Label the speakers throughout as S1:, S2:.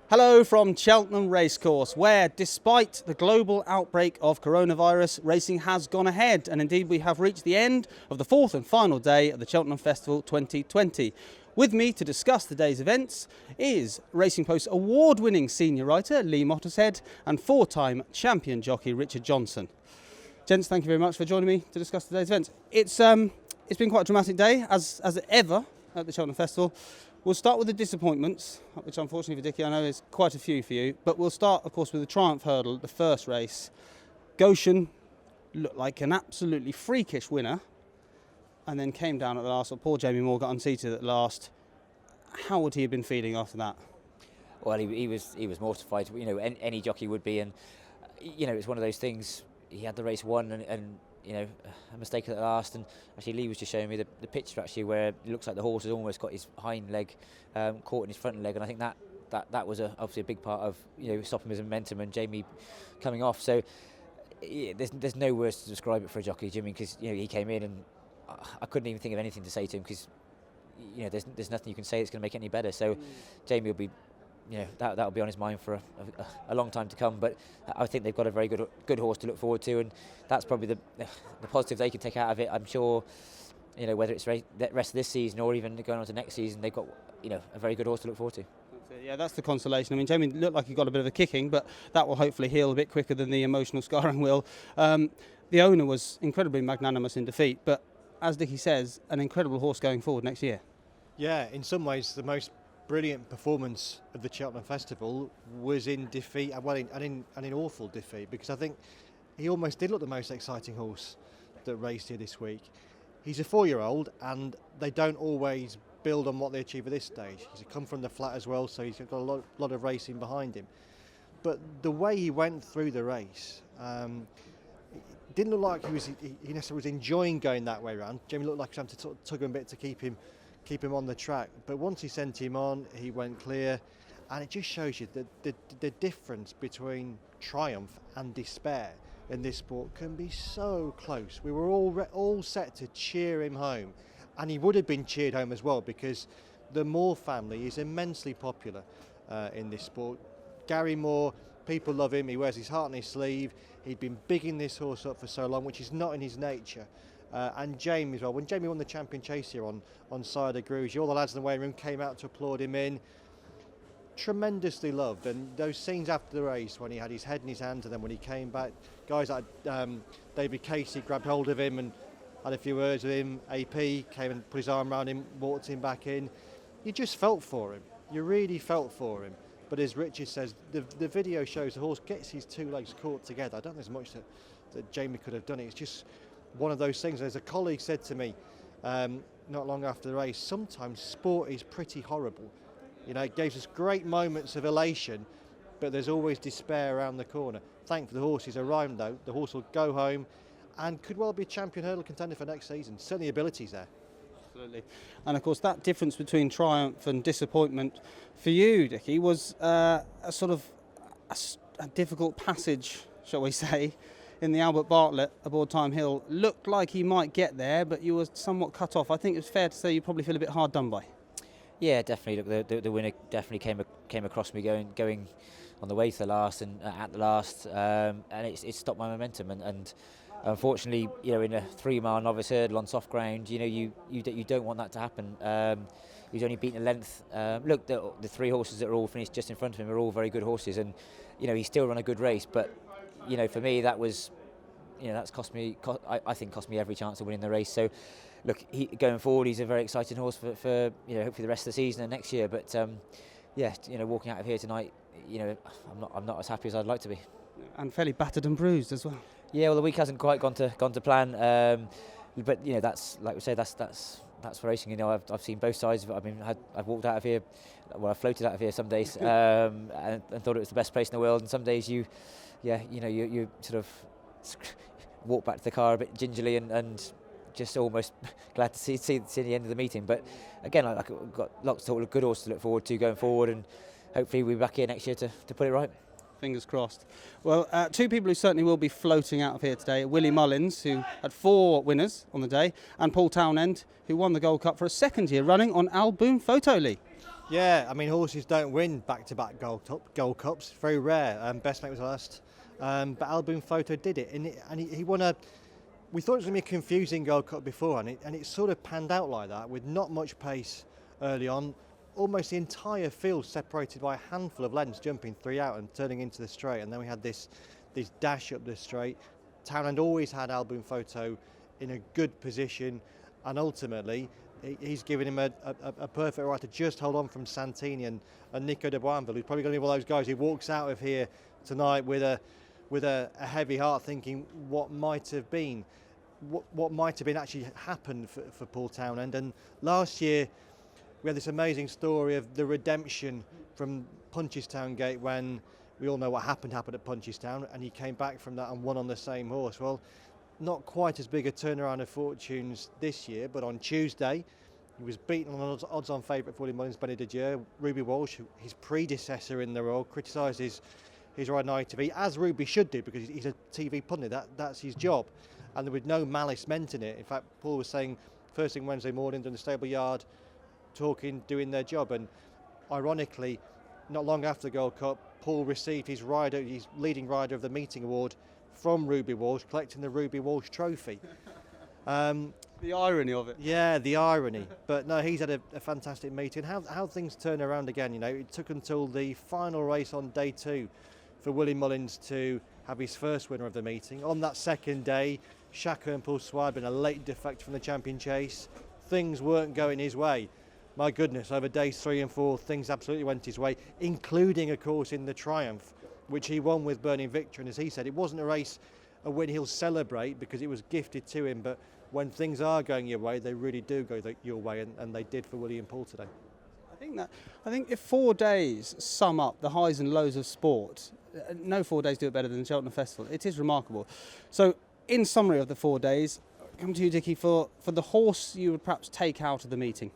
S1: Hello from Cheltenham Racecourse, where despite the global outbreak of coronavirus, racing has gone ahead, and indeed we have reached the end of the fourth and final day of the Cheltenham Festival 2020. With me to discuss the day's events is Racing Post's award-winning senior writer Lee Mottershead and four-time champion jockey Richard Johnson. Gents, thank you very much for joining me to discuss today's events. It's been quite a dramatic day, as ever at the Cheltenham Festival. We'll start with the disappointments, which unfortunately for Dickie I know is quite a few for you, but we'll start of course with the Triumph Hurdle, the first race. Goshen looked like an absolutely freakish winner and then came down at the last. Poor Jamie Moore got unseated at last. How would he have been feeling after that?
S2: Well, he was mortified. You know, any jockey would be, and you know, it's one of those things. He had the race won, and you know, a mistake at the last. And actually, Lee was just showing me the picture actually where it looks like the horse has almost got his hind leg caught in his front leg, and I think that was obviously a big part of, you know, stopping his momentum and Jamie coming off. So yeah, there's no words to describe it for a jockey, Jimmy, because you know he came in and I couldn't even think of anything to say to him because you know there's nothing you can say that's going to make it any better. So Jamie will be, you know, that'll be on his mind for a long time to come. But I think they've got a very good horse to look forward to, and that's probably the positive they can take out of it. I'm sure, you know, whether it's the rest of this season or even going on to next season, they've got, you know, a very good horse to look forward to.
S1: Yeah, that's the consolation. I mean, Jamie looked like he got a bit of a kicking, but that will hopefully heal a bit quicker than the emotional scarring will. The owner was incredibly magnanimous in defeat, but as Dickie says, an incredible horse going forward next year.
S3: Yeah, in some ways the most brilliant performance of the Cheltenham Festival was in defeat, and in awful defeat, because I think he almost did look the most exciting horse that raced here this week. He's a 4-year-old, and they don't always build on what they achieve at this stage. He's come from the flat as well, so he's got a lot of racing behind him. But the way he went through the race, it didn't look like he necessarily was enjoying going that way around. Jamie looked like he was having to tug him a bit to keep him on the track, but once he sent him on, he went clear, and it just shows you that the difference between triumph and despair in this sport can be so close. We were all set to cheer him home, and he would have been cheered home as well, because the Moore family is immensely popular in this sport. Gary Moore, people love him. He wears his heart on his sleeve. He'd been bigging this horse up for so long, which is not in his nature. And Jamie as well. When Jamie won the Champion Chase here on Cider Grouge, all the lads in the weighing room came out to applaud him in. Tremendously loved, and those scenes after the race when he had his head in his hands, and then when he came back, guys like David Casey grabbed hold of him and had a few words with him. AP came and put his arm around him, walked him back in. You just felt for him. You really felt for him. But as Richard says, the video shows the horse gets his two legs caught together. I don't think there's much that Jamie could have done. It's just one of those things. As a colleague said to me not long after the race, sometimes sport is pretty horrible. You know, it gives us great moments of elation, but there's always despair around the corner. Thankfully the horse is around though. The horse will go home and could well be a champion hurdle contender for next season. Certainly the ability's there.
S1: Absolutely. And of course that difference between triumph and disappointment for you, Dickie, was a difficult passage, shall we say, in the Albert Bartlett aboard Time Hill. Looked like he might get there, but you were somewhat cut off. I think it's fair to say you probably feel a bit hard done by.
S2: Yeah, definitely. Look, the winner definitely came across me going on the way to the last and at the last, and it stopped my momentum. And unfortunately, you know, in a 3-mile novice hurdle on soft ground, you know, you don't want that to happen. He's only beaten a length. Look, the 3 horses that are all finished just in front of him are all very good horses, and you know, he's still run a good race. But you know, for me, that was, you know, that's cost me every chance of winning the race. So, look, going forward, he's a very exciting horse for you know, hopefully the rest of the season and next year. But yeah, you know, walking out of here tonight, you know, I'm not as happy as I'd like to be.
S1: And fairly battered and bruised as well.
S2: Yeah, well, the week hasn't quite gone to plan. But you know, that's, like we say, that's for racing. You know, I've seen both sides of it. I mean, I've walked out of here, well, I floated out of here some days, and thought it was the best place in the world. And some days you sort of walk back to the car a bit gingerly and just almost glad to see the end of the meeting. But again, I've got lots of good horses to look forward to going forward, and hopefully we'll be back here next year to put it right.
S1: Fingers crossed. Well, 2 people who certainly will be floating out of here today are Willie Mullins, who had 4 winners on the day, and Paul Townend, who won the Gold Cup for a 2nd year running on Boum Photo, Lee.
S3: Yeah, I mean, horses don't win back-to-back Gold Cups. Very rare. Best Mate was last. But Boum Photo did it. And he won a... We thought it was going to be a confusing Gold Cup before, and it sort of panned out like that, with not much pace early on. Almost the entire field separated by a handful of lengths, jumping 3 out and turning into the straight. And then we had this dash up the straight. Townend always had Boum Photo in a good position, and ultimately he's given him a perfect right to just hold on from Santini and Nico de Boinville, who's probably going to be one of those guys who walks out of here tonight with a heavy heart, thinking what might have been actually happened for Paul Townend. And last year we had this amazing story of the redemption from Punchestown Gate, when we all know what happened at Punchestown, and he came back from that and won on the same horse. Well, not quite as big a turnaround of fortunes this year, but on Tuesday he was beaten on an odds-on favourite for Willie Mullins, Benny de Dieu. Ruby Walsh, his predecessor in the role, criticised his ride on ITV, as Ruby should do, because he's a TV pundit. That's his job, and there was no malice meant in it. In fact, Paul was saying first thing Wednesday morning in the stable yard, talking, doing their job, and ironically, not long after the Gold Cup, Paul received his leading rider of the meeting award from Ruby Walsh, collecting the Ruby Walsh trophy.
S1: The irony of it.
S3: Yeah, the irony. But no, he's had a fantastic meeting. How things turn around again, you know. It took until the final race on day 2 for Willie Mullins to have his first winner of the meeting. On that second day, Shaka and Paul Swire had been a late defect from the champion chase. Things weren't going his way. My goodness, over days 3 and 4, things absolutely went his way, including, of course, in the Triumph, which he won with Burning Victory. And as he said, it wasn't a win he'll celebrate because it was gifted to him, but when things are going your way, they really do go your way, and they did for Willie and Paul today.
S1: I think if 4 days sum up the highs and lows of sport, no 4 days do it better than the Cheltenham Festival. It is remarkable. So, in summary of the 4 days, come to you, Dickie, for the horse you would perhaps take out of the meeting.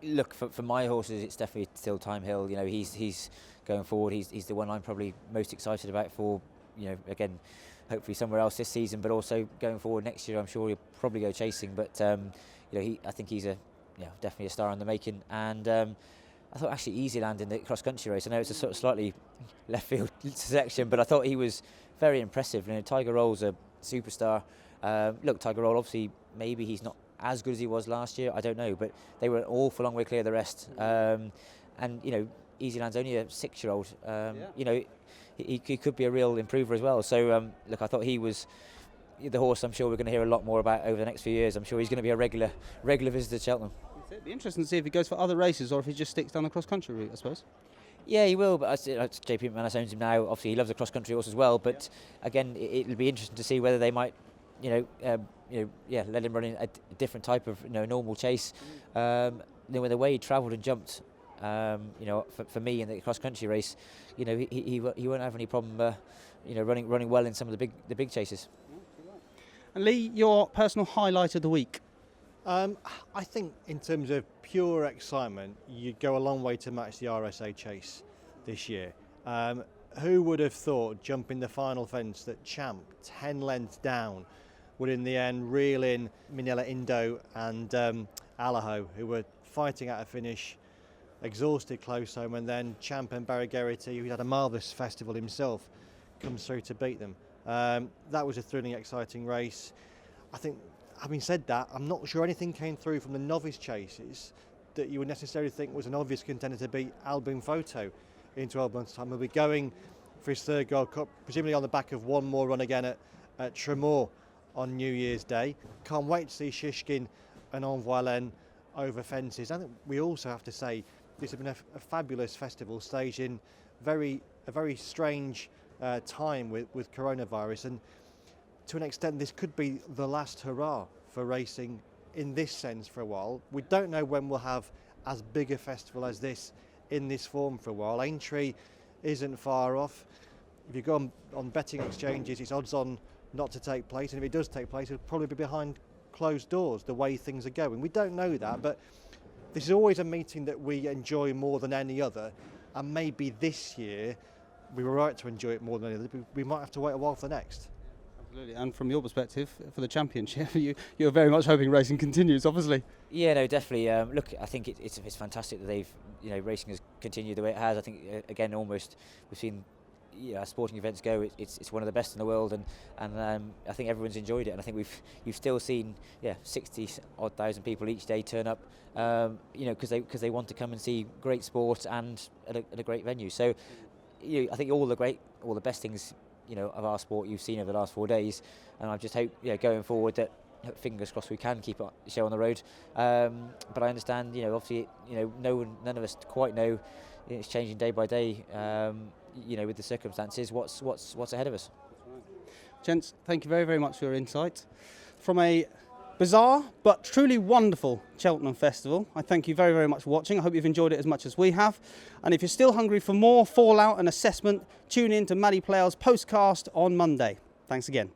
S2: Look, for my horses, it's definitely still Time Hill. You know, he's going forward. He's the one I'm probably most excited about for, you know, again, hopefully somewhere else this season, but also going forward next year. I'm sure he'll probably go chasing. But you know, I think he's definitely a star in the making. And I thought actually Easy Land in the cross country race. I know it's a sort of slightly left field section, but I thought he was very impressive. You know, Tiger Roll's a superstar. Look, Tiger Roll, obviously, maybe he's not as good as he was last year, I don't know, but they were an awful long way clear of the rest. And you know, Easy Land's only a 6-year-old. You know, he could be a real improver as well. So look, I thought he was the horse I'm sure we're going to hear a lot more about over the next few years. I'm sure he's going to be a regular visitor to Cheltenham.
S1: It'd be interesting to see if he goes for other races or if he just sticks down the cross-country route, I suppose.
S2: Yeah, he will, but JP McManus owns him now. Obviously, he loves a cross-country horse as well. But again, it'll be interesting to see whether they might, let him run in a different type of, normal chase. With the way he travelled and jumped, for me in the cross-country race, he won't have any problem, running well in some of the big chases.
S1: And Lee, your personal highlight of the week?
S3: I think in terms of pure excitement, you'd go a long way to match the RSA chase this year. Who would have thought jumping the final fence that Champ, 10 lengths down, would in the end reel in Minella Indo and Allaho, who were fighting at a finish, exhausted close home, and then Champ and Barry Geraghty, who had a marvellous festival himself, comes through to beat them. That was a thrilling, exciting race. I think, having said that, I'm not sure anything came through from the novice chases that you would necessarily think was an obvious contender to beat Boum Photo in 12 months' time. He'll be going for his third Gold Cup, presumably on the back of one more run again at Tremor on New Year's Day. Can't wait to see Shishkin and Envoilen over fences. I think we also have to say this has been a fabulous festival staged in a very strange time with coronavirus, and to an extent this could be the last hurrah for racing in this sense for a while. We don't know when we'll have as big a festival as this in this form for a while. Aintree isn't far off. If you go on betting exchanges, it's odds on not to take place, and if it does take place, it'll probably be behind closed doors the way things are going. We don't know that, but this is always a meeting that we enjoy more than any other, and maybe this year we were right to enjoy it more than any other. We might have to wait a while for the next.
S1: Absolutely. And from your perspective, for the championship, you're very much hoping racing continues, obviously.
S2: Yeah, no, definitely. Look, I think it's fantastic that they've, racing has continued the way it has. I think again, almost we've seen, as sporting events go, it's one of the best in the world, and I think everyone's enjoyed it. And I think you've still seen 60,000 odd people each day turn up, because they want to come and see great sport and at a great venue. So, I think all the best things, of our sport you've seen over the last 4 days, and I just hope, going forward that, fingers crossed, we can keep the show on the road. But I understand, obviously, none of us quite know. It's changing day by day. With the circumstances, what's ahead of us.
S1: Gents, thank you very, very much for your insight. From a bizarre but truly wonderful Cheltenham Festival, I thank you very, very much for watching. I hope you've enjoyed it as much as we have. And if you're still hungry for more fallout and assessment, tune in to Maddie Player's postcast on Monday. Thanks again.